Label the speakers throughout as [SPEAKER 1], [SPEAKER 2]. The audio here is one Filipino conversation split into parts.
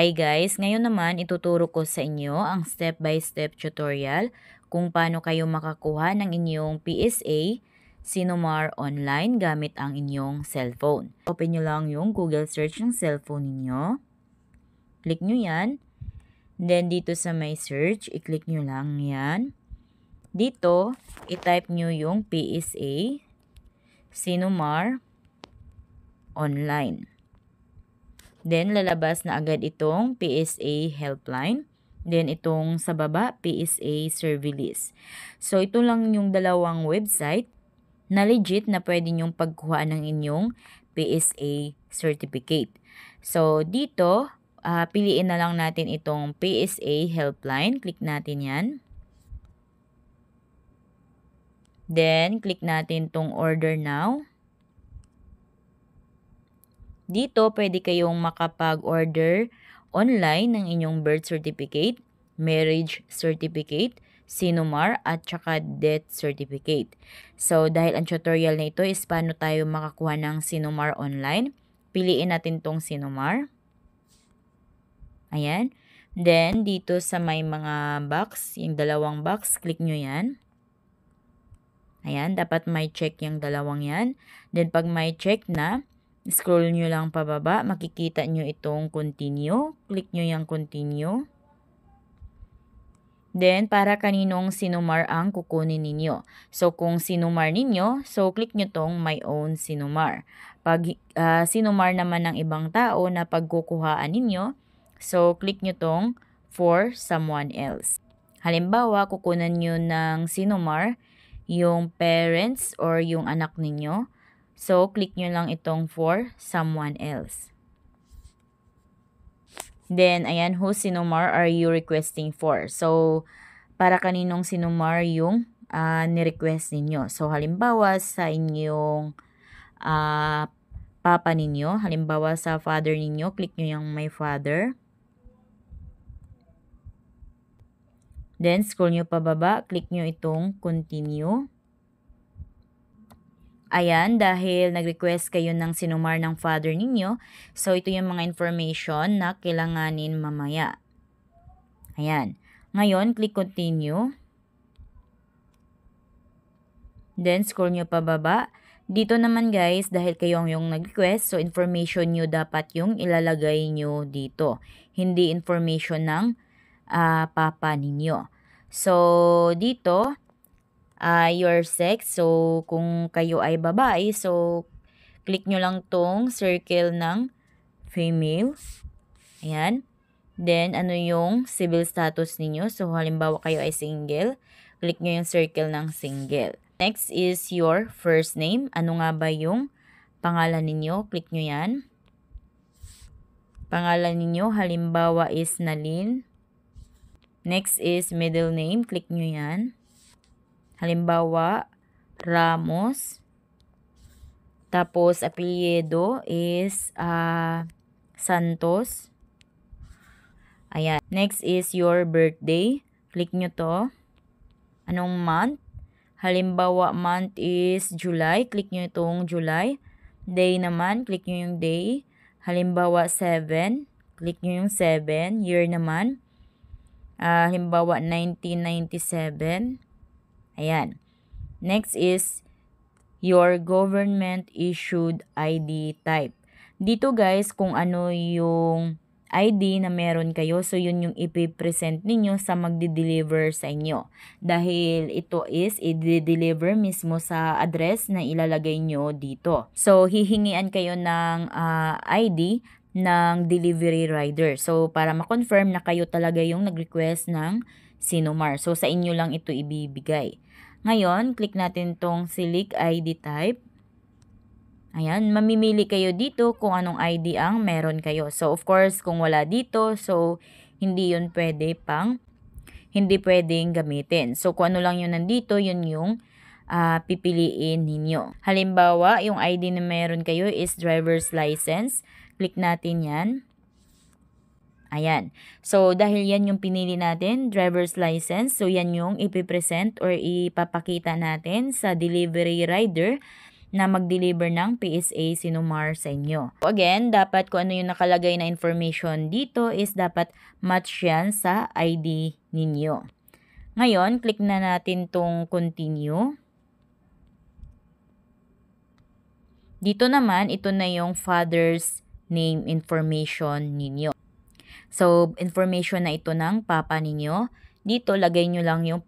[SPEAKER 1] Hi guys! Ngayon naman ituturo ko sa inyo ang step-by-step tutorial kung paano kayo makakuha ng inyong PSA Sinumar online gamit ang inyong cellphone. Open nyo lang yung Google search ng cellphone ninyo. Click nyo yan. Then dito sa may search, i-click nyo lang yan. Dito, i-type nyo yung PSA Sinumar online. Then, lalabas na agad itong PSA helpline. Then, itong sa baba, PSA survey list. So, ito lang yung dalawang website na legit na pwede nyong pagkuha ng inyong PSA certificate. So, dito, piliin na lang natin itong PSA helpline. Click natin yan. Then, click natin itong order now. Dito, pwede kayong makapag-order online ng inyong birth certificate, marriage certificate, Sinumar, at saka death certificate. So, dahil ang tutorial na ito is paano tayo makakuha ng Sinumar online, piliin natin tong Sinumar. Ayan. Then, dito sa may mga box, yung dalawang box, click nyo yan. Ayan, dapat may check yung dalawang yan. Then, pag may check na, scroll nyo lang pababa, makikita nyo itong continue. Click nyo yung continue. Then, para kaninong Sinumar ang kukunin ninyo. So, kung Sinumar ninyo, so click nyo tong my own Sinumar. Pag Sinumar naman ng ibang tao na pagkukuhaan ninyo, so click nyo tong for someone else. Halimbawa, kukunan nyo ng Sinumar yung parents or yung anak ninyo. So, click nyo lang itong for someone else. Then, ayan, whose Sinumar are you requesting for? So, para kaninong Sinumar yung ni-request ninyo. So, halimbawa sa inyong papa ninyo, halimbawa sa father ninyo, click nyo yung my father. Then, scroll nyo pababa, click nyo itong continue. Ayan, dahil nag-request kayo ng Sinumar ng father ninyo, so ito yung mga information na kailanganin mamaya. Ayan. Ngayon, click continue. Then, scroll nyo pababa. Dito naman guys, dahil kayo yung nag-request, so information nyo dapat yung ilalagay nyo dito. Hindi information ng papa ninyo. So, dito, your sex. So, kung kayo ay babae, so, click nyo lang tong circle ng female. Ayan. Then, ano yung civil status ninyo? So, halimbawa kayo ay single. Click nyo yung circle ng single. Next is your first name. Ano nga ba yung pangalan ninyo? Click nyo yan. Pangalan ninyo, halimbawa is Nalin. Next is middle name. Click nyo yan. Halimbawa, Ramos. Tapos, apelyido is Santos. Ayan. Next is your birthday. Click nyo to. Anong month? Halimbawa, month is July. Click nyo itong July. Day naman, click nyo yung day. Halimbawa, 7. Click nyo yung 7. Year naman. Halimbawa, 1997. Ayan. Next is your government issued ID type. Dito guys, kung ano yung ID na meron kayo, so yun yung ipipresent ninyo sa magdi-deliver sa inyo. Dahil ito is i-deliver mismo sa address na ilalagay nyo dito. So, hihingian kayo ng ID ng delivery rider. So, para ma-confirm na kayo talaga yung nag-request ng Sinumar. So, sa inyo lang ito ibibigay. Ngayon, click natin tong select ID type. Ayan, mamimili kayo dito kung anong ID ang meron kayo. So, of course, kung wala dito, so, hindi yun hindi pwedeng gamitin. So, kung ano lang yun nandito, yun yung pipiliin ninyo. Halimbawa, yung ID na meron kayo is driver's license. Click natin yan. Ayan. So, dahil yan yung pinili natin, driver's license, so yan yung ipipresent or ipapakita natin sa delivery rider na mag-deliver ng PSA Sinumar sa inyo. So again, dapat kung ano yung nakalagay na information dito is dapat match yan sa ID ninyo. Ngayon, click na natin tong continue. Dito naman, ito na yung father's name information ninyo. So, information na ito ng papa ninyo. Dito, lagay nyo lang yung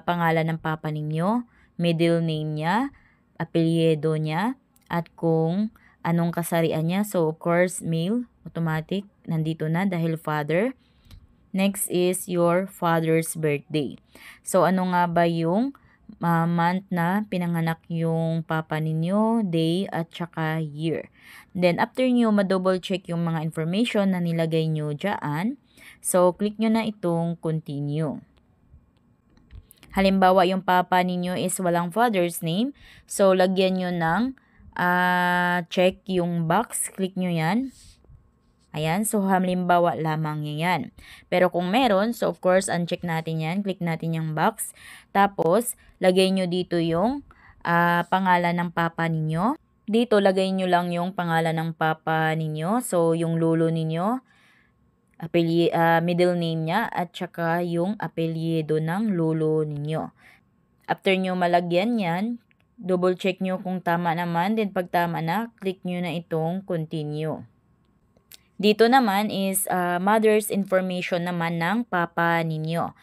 [SPEAKER 1] pangalan ng papa ninyo, middle name niya, apelyido niya, at kung anong kasarian niya. So, of course, male, automatic, nandito na dahil father. Next is your father's birthday. So, ano nga ba yung month na pinanganak yung papa ninyo, day, at saka year. Then, after nyo ma-double check yung mga information na nilagay nyo dyan, so, click nyo na itong continue. Halimbawa, yung papa ninyo is walang father's name, so, lagyan nyo ng check yung box, click nyo yan. Ayan, so halimbawa lamang yan. Pero kung meron, so of course, uncheck natin yan. Click natin yung box. Tapos, lagay nyo dito yung pangalan ng papa ninyo. Dito, lagay nyo lang yung pangalan ng papa ninyo. So, yung lolo ninyo, middle name niya, at saka yung apelyido ng lolo ninyo. After nyo malagyan yan, double check nyo kung tama naman. Then, pag tama na, click nyo na itong continue. Dito naman is mother's information naman ng papa ninyo.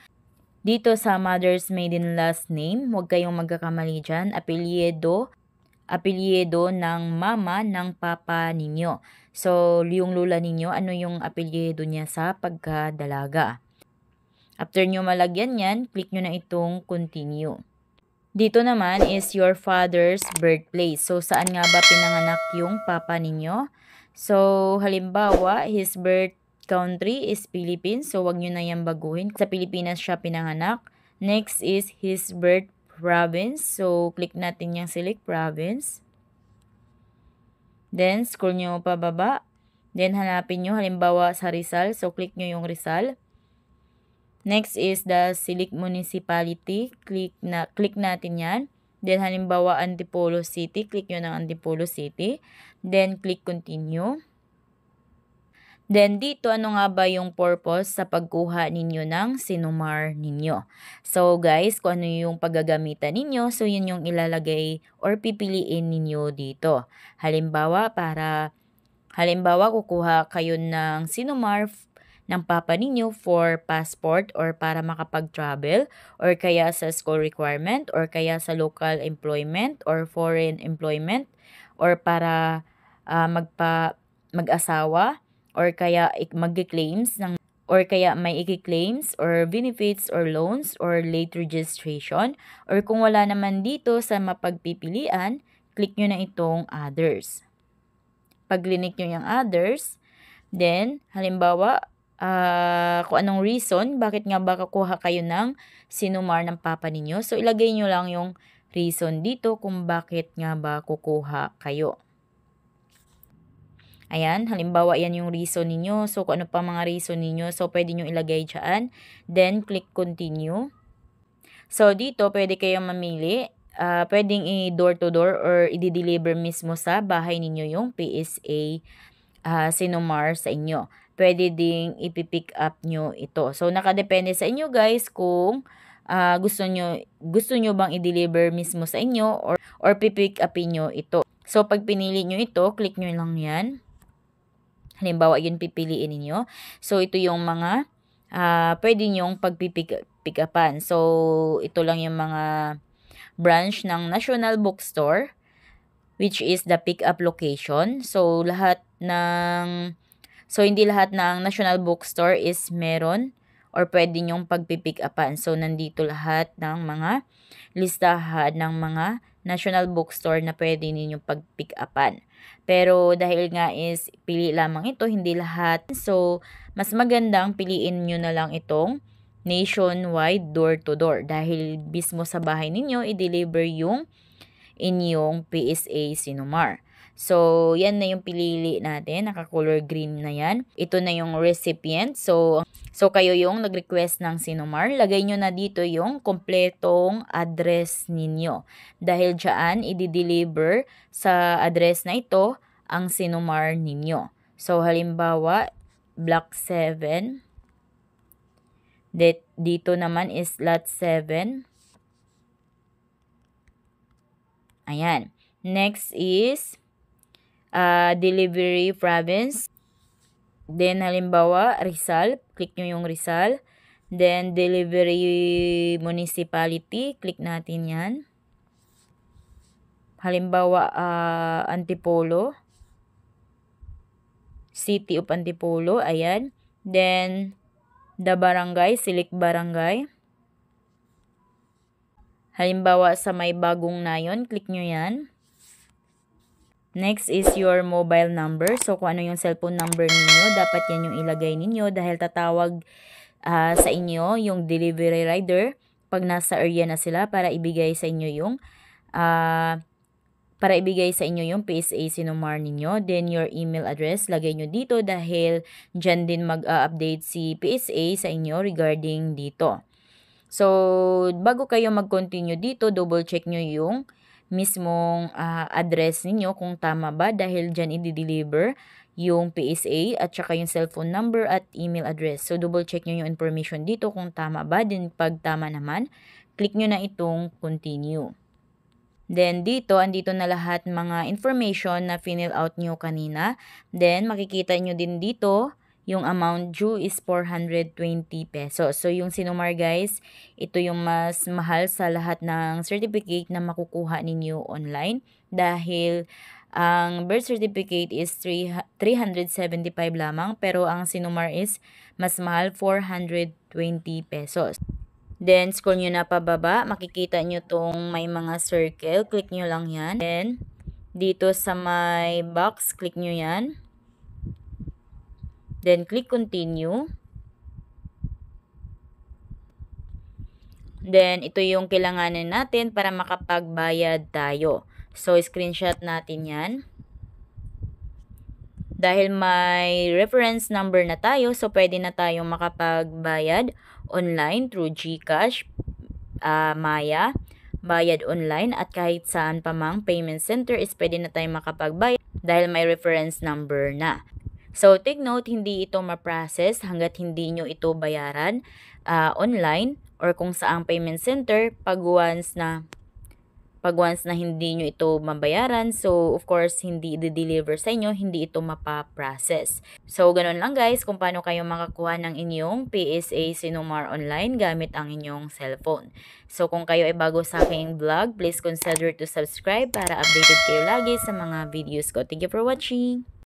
[SPEAKER 1] Dito sa mother's maiden last name, huwag kayong magkakamali dyan. Apelyido ng mama ng papa ninyo. So, yung lula ninyo, ano yung apelyido niya sa pagkadalaga. After nyo malagyan yan, click nyo na itong continue. Dito naman is your father's birthplace. So, saan nga ba pinanganak yung papa ninyo? So, halimbawa, his birth country is Philippines. So, wag nyo na yan baguhin. Sa Pilipinas siya pinanganak. Next is his birth province. So, click natin yung select province. Then, scroll nyo pababa. Then, hanapin nyo, halimbawa sa Rizal. So, click nyo yung Rizal. Next is the select municipality. Click natin yan. Then, halimbawa, Antipolo City. Click nyo ng Antipolo City. Then, click continue. Then, dito, ano nga ba yung purpose sa pagkuha ninyo ng Sinumar ninyo? So, guys, kung ano yung paggagamitan ninyo, so yun yung ilalagay or pipiliin ninyo dito. Halimbawa, kukuha kayo ng Sinumar ng papa ninyo for passport or para makapag-travel or kaya sa school requirement or kaya sa local employment or foreign employment or para mag-asawa or kaya mag-claims ng or kaya may i-claims or benefits or loans or late registration or kung wala naman dito sa mapagpipilian, click nyo na itong others. Pag click nyo yung others, then halimbawa kung anong reason, bakit nga ba kukuha kayo ng Sinumar ng papa ninyo. So, ilagay nyo lang yung reason dito kung bakit nga ba kukuha kayo. Ayan, halimbawa yan yung reason ninyo. So, kung ano pa mga reason ninyo, so pwede nyo ilagay dyan. Then, click continue. So, dito pwede kayong mamili. Pwedeng i-door to door or i-deliver mismo sa bahay ninyo yung PSA Sinumar sa inyo. Pwede ding ipipick up nyo ito. So, nakadepende sa inyo guys kung gusto nyo bang i-deliver mismo sa inyo or pipick upin nyo ito. So, pag pinili nyo ito, click nyo lang yan. Halimbawa, yun pipiliin ninyo. So, ito yung mga pwede nyong pagpipick upan. So, ito lang yung mga branch ng National Bookstore, which is the pick up location. So, hindi lahat ng National Bookstore is meron or pwede nyong pagpipick upan. So, nandito lahat ng mga listahan ng mga National Bookstore na pwede ninyong pag-pick upan. Pero dahil nga is pili lamang ito, hindi lahat. So, mas magandang piliin nyo na lang itong nationwide door-to-door. Dahil mismo sa bahay ninyo, i-deliver yung inyong PSA Sinumar. So, yan na yung pinili natin. Naka-color green na yan. Ito na yung recipient. So kayo yung nag-request ng Sinumar. Lagay nyo na dito yung kompletong address ninyo. Dahil dyan, i-deliver sa address na ito ang Sinumar ninyo. So, halimbawa, Block 7. Dito naman is Lot 7. Ayan. Next is delivery province. Then, halimbawa, Rizal. Click nyo yung Rizal. Then, delivery municipality. Click natin yan. Halimbawa, Antipolo. City of Antipolo. Ayan. Then, the barangay. Select barangay. Halimbawa, sa may Bagong Nayon. Click nyo yan. Next is your mobile number. So, kung ano yung cellphone number ninyo, dapat yan yung ilagay ninyo dahil tatawag sa inyo yung delivery rider pag nasa area na sila para ibigay sa inyo yung PSA Sinumar ninyo. Then, your email address, lagay nyo dito dahil dyan din mag-update si PSA sa inyo regarding dito. So, bago kayo mag-continue dito, double check nyo yung mismong address ninyo kung tama ba dahil dyan i-deliver yung PSA at saka yung cellphone number at email address. So, double check nyo yung information dito kung tama ba. Then, pag tama naman, click nyo na itong continue. Then, andito na lahat mga information na fill out nyo kanina. Then, makikita nyo din dito, yung amount due is 420 pesos. So, yung Sinumar guys, ito yung mas mahal sa lahat ng certificate na makukuha ninyo online. Dahil, ang birth certificate is 375 lamang. Pero, ang Sinumar is mas mahal, 420 pesos. Then, scroll nyo na pababa. Makikita nyo tong may mga circle. Click nyo lang yan. Then, dito sa may box, click nyo yan. Then, click continue. Then, ito yung kailanganin natin para makapagbayad tayo. So, screenshot natin yan. Dahil may reference number na tayo, so pwede na tayong makapagbayad online through GCash, Maya, bayad online, at kahit saan pa mang payment center is pwede na tayong makapagbayad dahil may reference number na. So, take note, hindi ito ma-process hanggat hindi nyo ito bayaran online or kung saang payment center pag once na hindi nyo ito mabayaran. So, of course, hindi i-deliver sa inyo, hindi ito mapa-process. So, ganun lang guys kung paano kayo makakuha ng inyong PSA Sinumar online gamit ang inyong cellphone. So, kung kayo ay bago sa aking vlog, please consider to subscribe para updated kayo lagi sa mga videos ko. Thank you for watching!